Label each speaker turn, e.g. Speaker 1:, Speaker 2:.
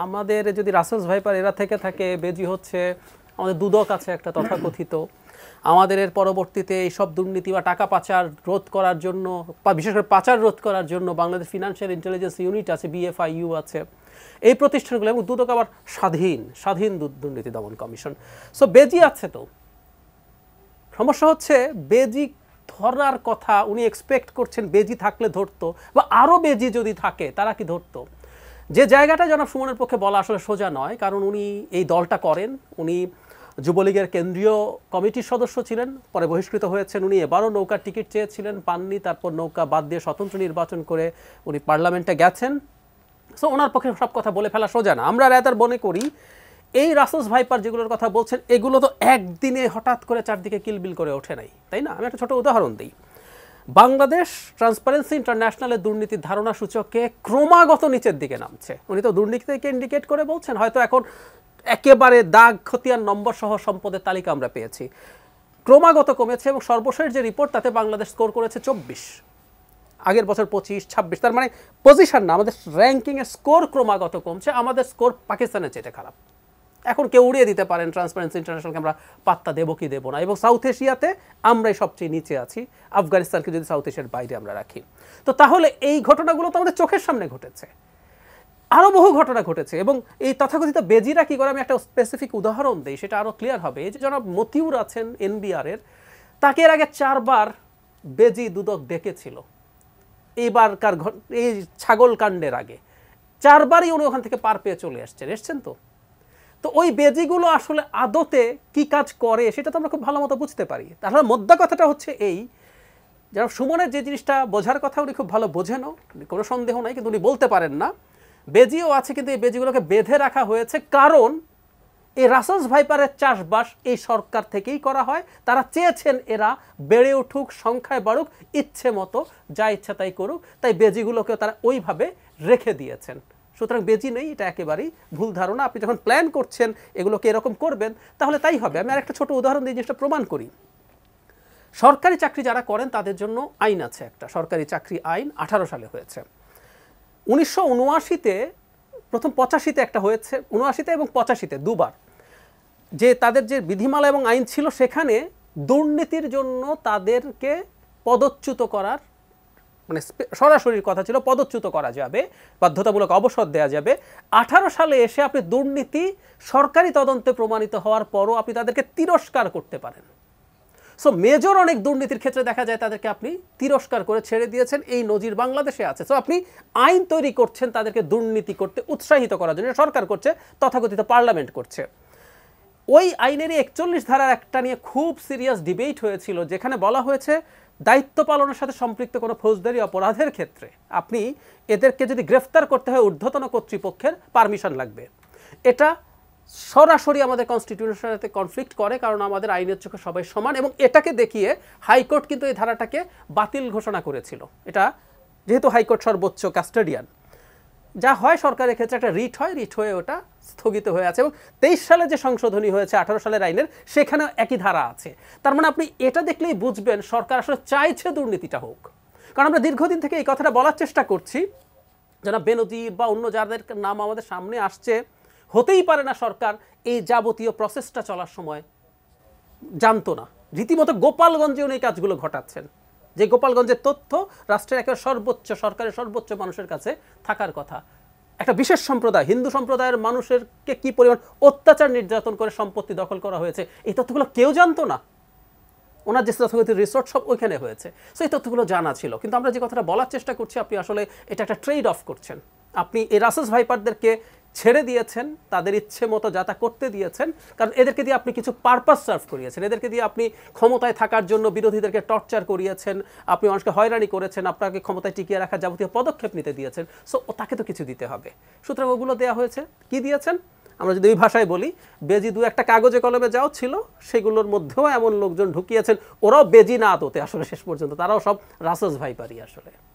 Speaker 1: আমাদের যদি Russell's viper এরা থেকে থাকে, বেজি হচ্ছে আমাদের দুদক আছে একটা তথাকথিত, আমাদের এর পরবর্তীতে এইসব দুর্নীতি বা টাকা পাচার রোধ করার জন্য, বিশেষ করে পাচার রোধ করার জন্য বাংলাদেশ ফিনান্সিয়াল ইন্টেলিজেন্স ইউনিট আছে, বিএফআইইউ আছে, এই প্রতিষ্ঠানগুলো, এবং দুদক আবার স্বাধীন দুর্নীতি দমন কমিশন। সো বেজি আছে। তো সমস্যা হচ্ছে বেজি ধরার কথা উনি এক্সপেক্ট করছেন বেজি থাকলে ধরতো, বা আরও বেজি যদি থাকে তারা কি ধরতো। যে জায়গাটা জনাব সুমনের পক্ষে বলা আসলে সোজা নয়, কারণ উনি এই দলটা করেন, উনি যুবলীগের কেন্দ্রীয় কমিটির সদস্য ছিলেন, পরে বহিষ্কৃত হয়েছেন। উনি এবারও নৌকার টিকিট চেয়েছিলেন, পাননি, তারপর নৌকা বাদ দিয়ে স্বতন্ত্র নির্বাচন করে উনি পার্লামেন্টে গেছেন। সো ওনার পক্ষে সব কথা বলে ফেলা সোজা না। আমরা রাদার মনে করি এই রাসেলস ভাইপার যেগুলোর কথা বলছেন এগুলো তো একদিনে হঠাৎ করে চারদিকে কিলবিল করে ওঠে নাই, তাই না? আমি একটা ছোট উদাহরণ দিই। বাংলাদেশ ট্রান্সপারেন্সি ইন্টারন্যাশনালের দুর্নীতির ধারণা সূচকে ক্রমাগত নিচের দিকে নামছে। উনি তো দুর্নীতিকে ইন্ডিকেট করে বলছেন, হয়তো এখন একেবারে দাগ খতিয়ান নম্বর সহ সম্পদের তালিকা আমরা পেয়েছি, ক্রমাগত কমেছে, এবং সর্বশেষ যে রিপোর্ট তাতে বাংলাদেশ স্কোর করেছে 24, আগের বছর 25, 26। তার মানে পজিশন না, আমাদের র্যাঙ্কিংয়ের স্কোর ক্রমাগত কমছে। আমাদের স্কোর পাকিস্তানের চেয়ে খারাপ। এখন কেউ উড়িয়ে দিতে পারেন ট্রান্সপারেন্সি ইন্টারন্যাশনালকে আমরা পাত্তা দেবো কি দেবো না, এবং সাউথ এশিয়াতে আমরাই সবচেয়ে নিচে আছি, আফগানিস্তানকে যদি সাউথ এশিয়ার বাইরে আমরা রাখি। তো তাহলে এই ঘটনাগুলো তো আমাদের চোখের সামনে ঘটেছে, আরও বহু ঘটনা ঘটেছে। এবং এই তথাকথিত বেজিরা কী করে, আমি একটা স্পেসিফিক উদাহরণ দিই, সেটা আরও ক্লিয়ার হবে। এই যে জনাব মতিউর আছেন এনবিআরের, তাকে এর আগে 4 বার বেজি দুদক ডেকেছিল। এইবারকার এই ছাগল কাণ্ডের আগে 4 বারই উনি ওখান থেকে পার পেয়ে চলে এসছেন। তো ওই বেজিগুলো আসলে আদতে কি কাজ করে সেটা তো আমরা খুব ভালো মতো বুঝতে পারি। তাহলে মোদ্দা কথাটা হচ্ছে এই, যারা সুমনের যে জিনিসটা বোঝার কথা উনি খুব ভালো বোঝেনও, কোনো সন্দেহ নাই, কিন্তু উনি বলতে পারেন না। বেজিও আছে, কিন্তু এই বেজিগুলোকে বেঁধে রাখা হয়েছে কারণ এই রাসেলস ভাইপারের চাষবাস এই সরকার থেকেই করা হয়। তারা চেয়েছেন এরা বেড়ে উঠুক, সংখ্যায় বাড়ুক, ইচ্ছে মতো যা ইচ্ছা তাই করুক, তাই বেজিগুলোকেও তারা ওইভাবে রেখে দিয়েছেন। সুতরাং বেজি নেই, এটা একেবারেই ভুল ধারণা। আপনি যখন প্ল্যান করছেন এগুলোকে এরকম করবেন তাহলে তাই হবে। আমি আরেকটা ছোট উদাহরণ দিয়ে জিনিসটা প্রমাণ করি। সরকারি চাকরি যারা করেন তাদের জন্য আইন আছে, একটা সরকারি চাকরি আইন 18 সালে হয়েছে। 1979-তে প্রথম, 85-তে একটা হয়েছে, 79-তে এবং 85-তে দুবার, যে তাদের যে বিধিমালা এবং আইন ছিল সেখানে দুর্নীতির জন্য তাদেরকে পদচ্যুত করার, মানে সরাসরি কথা ছিল পদচ্যুত করা যাবে, বাধ্যতামূলক অবসর দেওয়া যাবে। 18 সালে এসে আপনি দুর্নীতি সরকারি তদন্তে প্রমাণিত হওয়ার পরও আপনি তাদেরকে তিরস্কার করতে পারেন। সো মেজর অনেক দুর্নীতির ক্ষেত্রে দেখা যায় তাদেরকে আপনি তিরস্কার করে ছেড়ে দিয়েছেন, এই নজির বাংলাদেশে আছে। সো আপনি আইন তৈরি করছেন তাদেরকে দুর্নীতি করতে উৎসাহিত করার জন্য, সরকার করছে, তথাকথিত পার্লামেন্ট করছে। ওই আইনেরই 41 ধারার একটা নিয়ে খুব সিরিয়াস ডিবেট হয়েছিল, যেখানে বলা হয়েছে দায়িত্ব পালনের সাথে সম্পৃক্ত কোনো ফৌজদারি অপরাধের ক্ষেত্রে আপনি এদেরকে যদি গ্রেফতার করতে হয় ঊর্ধ্বতন কর্তৃপক্ষের পারমিশন লাগবে। এটা সরাসরি আমাদের কনস্টিটিউশনের সাথে কনফ্লিক্ট করে, কারণ আমাদের আইনের চোখে সবাই সমান, এবং এটাকে দেখিয়ে হাইকোর্ট কিন্তু এই ধারাটাকে বাতিল ঘোষণা করেছিল। এটা যেহেতু হাইকোর্ট সর্বোচ্চ কাস্টোডিয়ান, যা হয় সরকারের ক্ষেত্রে একটা রিট হয়, রিট হয়ে ওটা স্থগিত হয়ে আছে। এবং 23 সালে যে সংশোধনী হয়েছে 18 সালের আইনের, সেখানেও একই ধারা আছে। তার মানে আপনি এটা দেখলেই বুঝবেন সরকার আসলে চাইছে দুর্নীতিটা হোক। কারণ আমরা দীর্ঘদিন থেকে এই কথাটা বলার চেষ্টা করছি, যারা বেনজির বা অন্য যাদের নাম আমাদের সামনে আসছে, হতেই পারে না সরকার এই যাবতীয় প্রসেসটা চলার সময় জানতো না। রীতিমতো গোপালগঞ্জে উনি এই কাজগুলো ঘটাচ্ছেন, যে গোপালগঞ্জের তথ্য রাষ্ট্রের একেবারে সর্বোচ্চ, সরকারের সর্বোচ্চ মানুষের কাছে থাকার কথা। একটা বিশেষ সম্প্রদায়, হিন্দু সম্প্রদায়ের মানুষেরকে কি পরিমাণ অত্যাচার নির্যাতন করে সম্পত্তি দখল করা হয়েছে, এই তথ্যগুলো কেউ জানতো না। ওনার যে তথাকথিত রিসোর্ট সব ওইখানে হয়েছে, সো এই তথ্যগুলো জানা ছিল। কিন্তু আমরা যে কথাটা বলার চেষ্টা করছি, আপনি আসলে এটা একটা ট্রেড অফ করছেন। আপনি এই রাসেলস ভাইপারদেরকে ছেড়ে দিয়েছেন, তাদের ইচ্ছে মতো যাতা করতে দিয়েছেন, কারণ এদেরকে দিয়ে আপনি কিছু পারপাস সার্ভ করিয়েছেন, এদেরকে দিয়ে আপনি ক্ষমতায় থাকার জন্য বিরোধীদেরকে টর্চার করিয়েছেন, আপনি মানুষকে হয়রানি করেছেন, আপনাকে ক্ষমতায় টিকিয়ে রাখার যাবতীয় পদক্ষেপ নিতে দিয়েছেন। সো তাকে তো কিছু দিতে হবে, সুতরাং ওগুলো দেওয়া হয়েছে। কি দিয়েছেন? আমরা যদি ওই ভাষায় বলি, বেজি দু একটা কাগজে কলমে যাও ছিল, সেগুলোর মধ্যেও এমন লোকজন ঢুকিয়েছেন, ওরাও বেজি না আদতে আসলে শেষ পর্যন্ত, তারাও সব রাসেলস ভাইপারই আসলে।